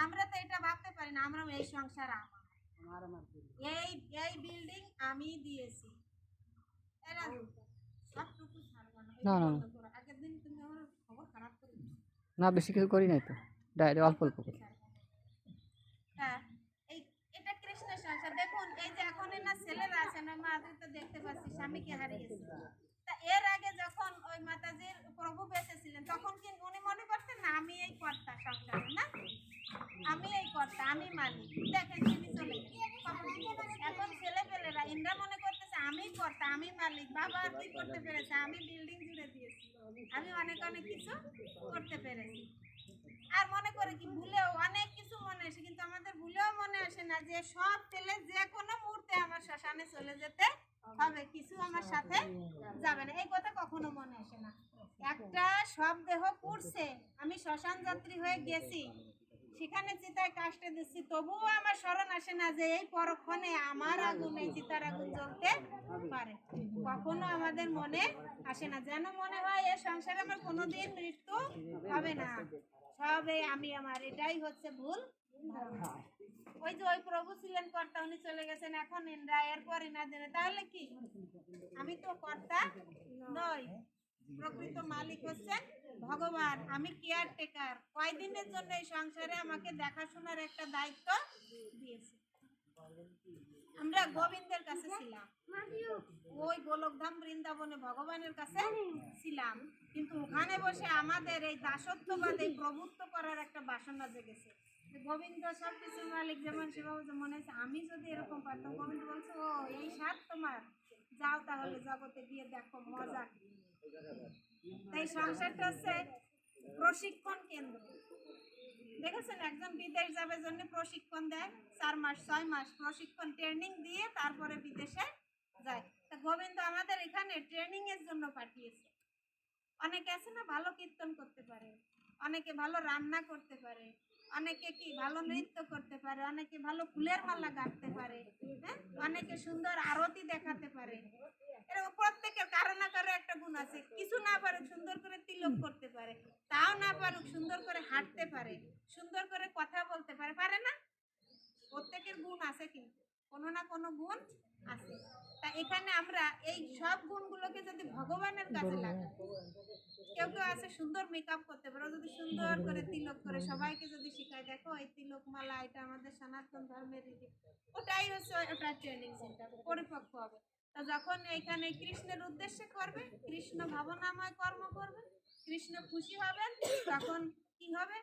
আমরা তো এটা ভাবতে পারি না, আমরা এই সংসার আমার, এই এই বিল্ডিং আমি দিয়েছি, এরা সবটুকু ছাড়বো না। না না না, বন্ধ করো, আগের দিন তুমি আমার খবর খারাপ করে দিচ্ছ। না বেশি কিছু করি নাই তো, ডাইরেক্ট অল্প অল্প করি। হ্যাঁ, এই এটা কৃষ্ণের সংসার। দেখুন এই যে এখন না ছেলেরা আছে না, মা তো দেখতে পাচ্ছি স্বামীকে হারিয়েছে। তা এর আগে যখন ওই মাতাজির প্রভু বেঁচে ছিলেন তখন কি উনি মনে করতেন না আমি এই কর্তা সংসারে, না আমি এই কর্তা, আমি মালিক। দেখেন তিনি চলে গেলেন। এখন ছেলে পেলেরা ইন্দ্রা মনে করতেছে আমি কর্তা, আমি মালিক। বাবা কি করতে পেরেছে? আমি বিল্ডিং জুড়ে দিয়েছি, আমি অনেক অনেক কিছু করতে পেরেছি। আর মনে করে কি ভুলেও অনেক কিছু মনে আসে, কিন্তু আমাদের ভুলেও মনে আসে না যে সব ছেলে যে কোনো মুহূর্তে আমার শ্মশানে চলে যেতে হবে, কিছু আমার সাথে যাবে না, এই কথা কখনো মনে আসে না। একটা সব দেহ পুড়ছে, আমি শ্মশান যাত্রী হয়ে গেছি, সেখানে চিতায় কাষ্টে দিচ্ছি, তবুও আমার স্মরণ আসে না যে এই পরক্ষণে আমার আগুন, এই চিতার আগুন জ্বলতে পারে। কখনো আমাদের মনে আসে না, যেন মনে হয় এ সংসারে আমার কোনোদিন মৃত্যু হবে না, সবে আমি আমার, এটাই হচ্ছে ভুল ধারণা। ওই যে ওই প্রভু ছিলেন কর্তা, উনি চলে গেছেন, এখন ইন্দ্রা, এরপর ইনা দেবে, তাহলে কি আমি তো কর্তা নই, প্রকৃত মালিক হচ্ছেন ভগবান, আমি কেয়ারটেকার। কয়দিনের জন্য এই সংসারে আমাকে দেখাশোনার একটা দায়িত্ব দিয়েছে। আমরা গোবিন্দের কাছে ছিলাম, ওই গোলকধাম বৃন্দাবনে ভগবানের কাছে ছিলাম, কিন্তু ওখানে বসে আমাদের এই দাসত্ববাদে প্রভুত্ব করার একটা বাসনা জেগেছে। গোবিন্দ সব কিছুর মালিক যেমন, সেভাবে মনে হচ্ছে আমি যদি এরকম পারতাম। গোবিন্দ বলছে ও এই স্বাদ তোমার, যাও তাহলে জগতে গিয়ে দেখো মজা। তাই সংসারটা হচ্ছে প্রশিক্ষণ কেন্দ্র। দেখেছেন একজন বিদেশ যাবে জন্য প্রশিক্ষণ দেয়, 4 মাস 6 মাস প্রশিক্ষণ ট্রেনিং দিয়ে তারপরে বিদেশে যায়। তা গোবিন্দ আমাদের এখানে ট্রেনিং এর জন্য পাঠিয়েছে। অনেকে আছে না ভালো কীর্তন করতে পারে, অনেকে ভালো রান্না করতে পারে, অনেকে কি ভালো নৃত্য করতে পারে, অনেকে ভালো ফুলের মালা গাঁথতে পারে, হ্যাঁ, অনেকে সুন্দর আরতি দেখাতে পারে। এরকম প্রত্যেকের কারো না কারো একটা গুণ আছে। কিছু না পারুক সুন্দর করে তিলক করতে পারে, তাও না পারুক সুন্দর করে হাঁটতে পারে, সুন্দর করে কথা বলতে পারে, পারে না? প্রত্যেকের গুণ আছে, কিন্তু কোনো না কোনো গুণ আছে। তা এখানে আমরা এই সব গুণগুলোকে যদি ভগবানের কাজে লাগাই, কেউ কেউ আছে সুন্দর মেকআপ করতে পারে, যদি সুন্দর করে তিলক করে সবাইকে যদি শিখায়, দেখো এই তিলক মালা এটা আমাদের সনাতন ধর্মের রীতি, ওটাই হচ্ছে ওটা ট্রেনিং সেন্টার, পরিপক্ক হবে। তা যখন এখানে কৃষ্ণের উদ্দেশ্যে করবে, কৃষ্ণ ভাবনাময় কর্ম করবে, কৃষ্ণ খুশি হবেন, তখন কি হবে?